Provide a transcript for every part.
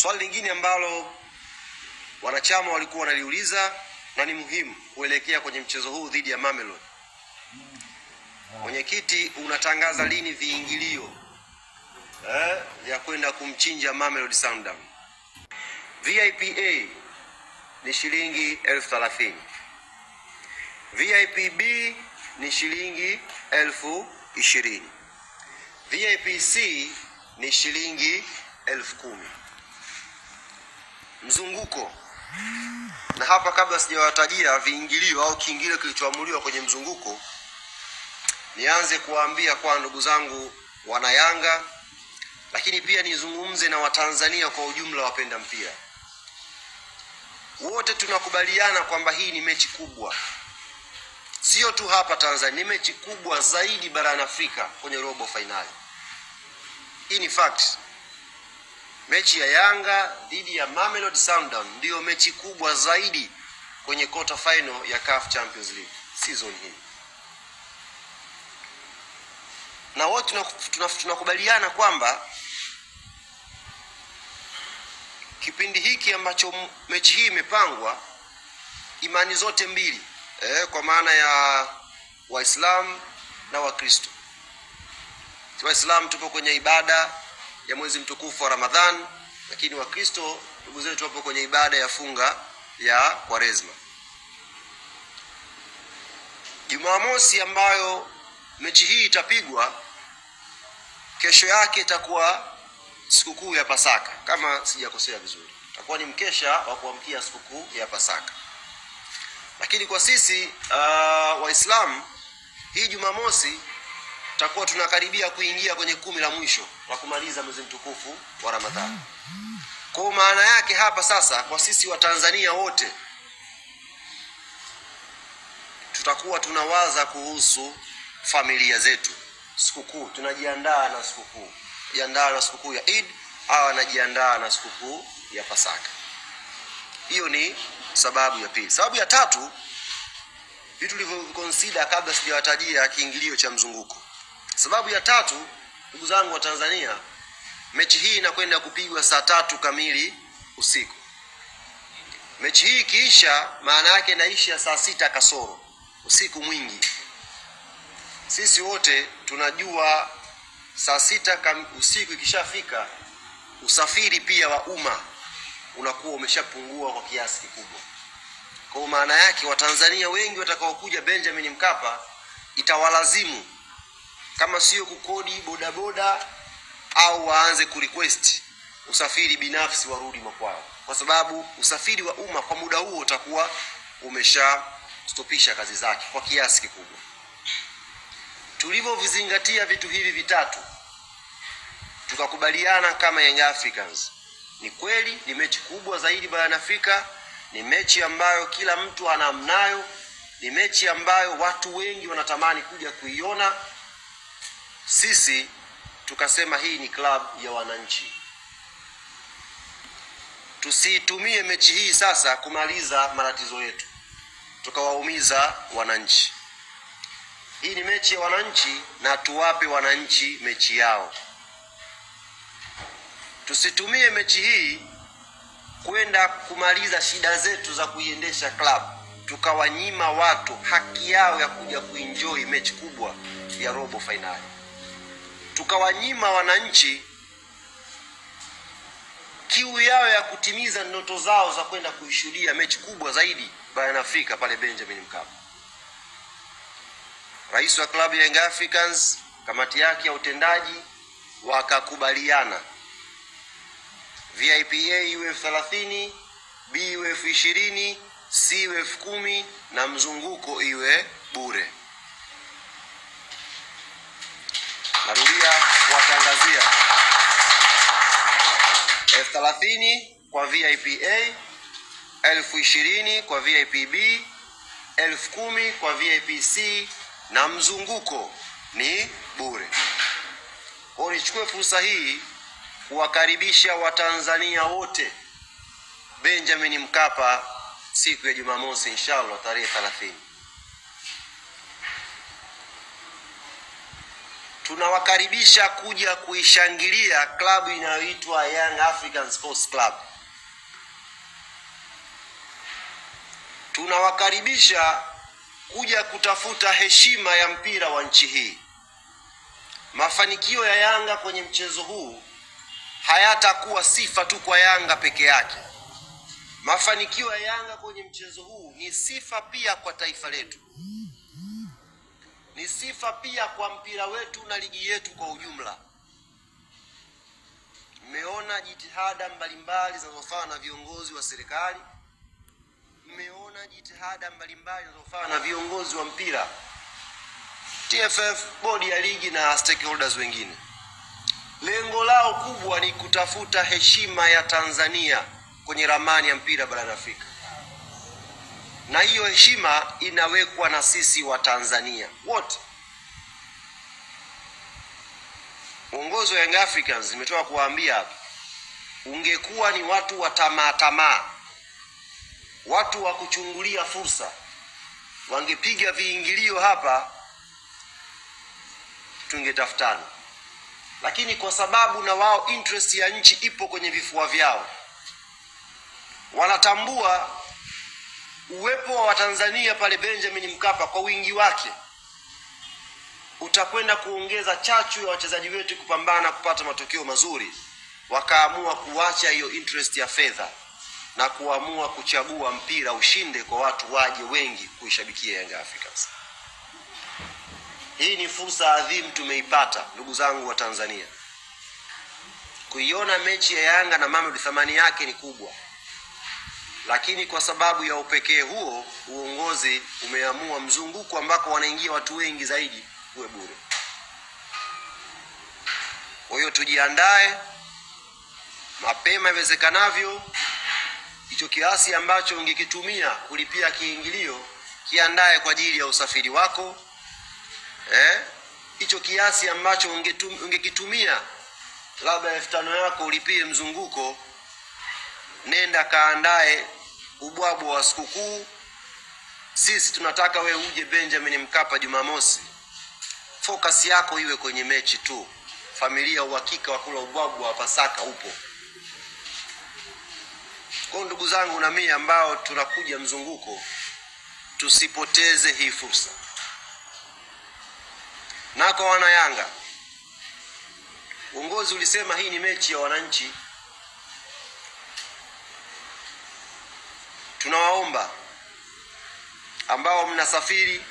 Swali lingine ambalo wanachama walikuwa wanaliuliza na ni muhimu kuelekea kwenye mchezo huu dhidi ya Mamelodi. Mwenyekiti, unatangaza lini viingilio vya kwenda kumchinja Mamelodi Sundowns? VIP A ni shilingi 30,000. VIP B ni shilingi 20,000. VIP C ni shilingi 10,000. Mzunguko. Na hapa kabla sijawatajia viingilio au kiingilio kilichoamuliwa kwenye mzunguko, nianze kuwaambia kwa ndugu zangu wana Yanga, lakini pia nizungumze na Watanzania kwa ujumla wapenda mpira. Wote tunakubaliana kwamba hii ni mechi kubwa. Sio tu hapa Tanzania, ni mechi kubwa zaidi barani Afrika kwenye robo finali. Hii ni fact. Mechi ya Yanga dhidi ya Mamelodi Sundowns ndio mechi kubwa zaidi kwenye quarter final ya CAF Champions League season hii. Na wote tunakubaliana kwamba kipindi hiki ambacho mechi hii imepangwa, imani zote mbili, kwa maana ya Waislamu na Wakristo. Waislamu tupo kwenye ibada ya mwezi mtukufu wa Ramadhan, lakini Wakristo ndugu zetu wapo kwenye ibada ya funga ya Kwaresma. Jumamosi ambayo mechi hii itapigwa, kesho yake itakuwa sikukuu ya Pasaka, kama sijakosea vizuri. Itakuwa ni mkesha wa kuamkia sikukuu ya Pasaka. Lakini kwa sisi Waislamu, hii Jumamosi tutakuwa tunakaribia kuingia kwenye 10 la mwisho wa kumaliza mwezi mtukufu wa Ramadhani. Kwa maana yake hapa sasa, kwa sisi wa Tanzania wote tutakuwa tunawaza kuhusu familia zetu. Sikukuu, tunajiandaa na sikukuu. Jiandaa na sikukuu ya Eid au anajiandaa na sikukuu ya Pasaka. Hiyo ni sababu ya pili. Sababu ya tatu, vitu tulivyoconsider kabla sijawatajia kiingilio cha mzunguko. Sababu ya tatu, ndugu zangu wa Tanzania, mechi hii inakwenda kupigwa saa 3 kamili usiku. Mechi hii ikiisha, maana yake inaisha saa 6 kasoro, usiku mwingi. Sisi wote tunajua saa 6 usiku ikishafika, usafiri pia wa umma unakuwa umeshapungua kwa kiasi kikubwa. Kwa maana yake Watanzania wengi watakaokuja Benjamin Mkapa itawalazimu, kama sio kukodi bodaboda au waanze kurequest usafiri binafsi warudi makwao, kwa sababu usafiri wa umma kwa muda huo utakuwa umesha stopisha kazi zake kwa kiasi kikubwa. Tulivyovizingatia vitu hivi vitatu, tukakubaliana kama Young Africans, ni kweli ni mechi kubwa zaidi barani Afrika, ni mechi ambayo kila mtu anamnayo, ni mechi ambayo watu wengi wanatamani kuja kuiona. Sisi tukasema hii ni club ya wananchi. Tusitumie mechi hii sasa kumaliza matatizo yetu, tukawaumiza wananchi. Hii ni mechi ya wananchi na tuwape wananchi mechi yao. Tusitumie mechi hii kwenda kumaliza shida zetu za kuiendesha club, tukawanyima watu haki yao ya kuja kuenjoy mechi kubwa ya robo finali. Tukawanyima wananchi kiu yao ya kutimiza ndoto zao za kwenda kuishuhudia mechi kubwa zaidi barani Afrika pale Benjamin Mkapa. Rais wa klabu ya Young Africans, kamati yake ya utendaji wakakubaliana VIP A iwe 30, B iwe 20, C iwe 10 na mzunguko iwe bure. Narudia kuwatangazia 30,000 kwa VIP A, 20,000 kwa VIP B, 10,000 kwa VIP C na mzunguko ni bure. Kwa nichukue fursa hii kuwakaribisha Watanzania wote Benjamin Mkapa siku ya Jumamosi inshallah tarehe 30. tunawakaribisha kuja kuishangilia klabu inayoitwa Young African Sports Club. Tunawakaribisha kuja kutafuta heshima ya mpira wa nchi hii. Mafanikio ya Yanga kwenye mchezo huu hayatakuwa sifa tu kwa Yanga peke yake. Mafanikio ya Yanga kwenye mchezo huu ni sifa pia kwa taifa letu. Ni sifa pia kwa mpira wetu na ligi yetu kwa ujumla. Mmeona jitihada mbalimbali zinazofanywa na viongozi wa serikali. Mmeona jitihada mbalimbali zinazofanywa na viongozi wa mpira, TFF, bodi ya ligi na stakeholders wengine. Lengo lao kubwa ni kutafuta heshima ya Tanzania kwenye ramani ya mpira barani Afrika. Na hiyo heshima inawekwa na sisi wa Tanzania wote. Uongozi wa Young Africans nimetoka kuwaambia hapa, ungekuwa ni watu wa tamaa, watu wa kuchungulia fursa, wangepiga viingilio hapa tungetafutana. Lakini kwa sababu na wao interest ya nchi ipo kwenye vifua vyao, wanatambua uwepo wa Tanzania pale Benjamin Mkapa kwa wingi wake utakwenda kuongeza chachu ya wachezaji wetu kupambana kupata matokeo mazuri. Wakaamua kuacha hiyo interest ya fedha na kuamua kuchagua mpira ushinde kwa watu waje wengi kuishabikia Young Africans. Hii ni fursa adhimu tumeipata, ndugu zangu wa Tanzania. Kuiona mechi ya Yanga na Mamelodi thamani yake ni kubwa. Lakini kwa sababu ya upekee huo, uongozi umeamua mzunguko ambako wanaingia watu wengi zaidi uwe bure. Kwa hiyo tujiandae mapema iwezekanavyo. Hicho kiasi ambacho ungekitumia kulipia kiingilio, kiandae kwa ajili ya usafiri wako. Hicho kiasi ambacho ungekitumia labda 5,000 yako ulipie mzunguko, nenda kaandae ubwabwa wa sikukuu. Sisi tunataka we uje Benjamin Mkapa Jumamosi. Focus yako iwe kwenye mechi tu. Familia uhakika wa kula ubwabwa wa Pasaka upo. Kwa ndugu zangu na mimi ambao tunakuja mzunguko, tusipoteze hii fursa. Na kwa wana Yanga, uongozi ulisema hii ni mechi ya wananchi. Tunawaomba ambao mnasafiri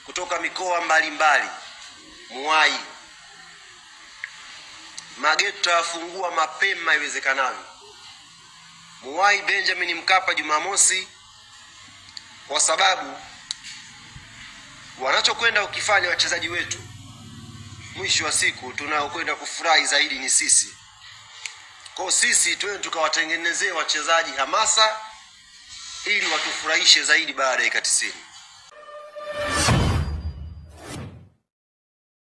kutoka mikoa mbalimbali, muwai. Mageti tutafungua mapema iwezekanavyo. Muwai Benjamin Mkapa Jumamosi, kwa sababu wanachokwenda ukifanya wachezaji wetu, mwisho wa siku tunaokwenda kufurahi zaidi ni sisi. Kwa sisi twende tukawatengenezee wachezaji hamasa ili watufurahishe zaidi baada ya 90.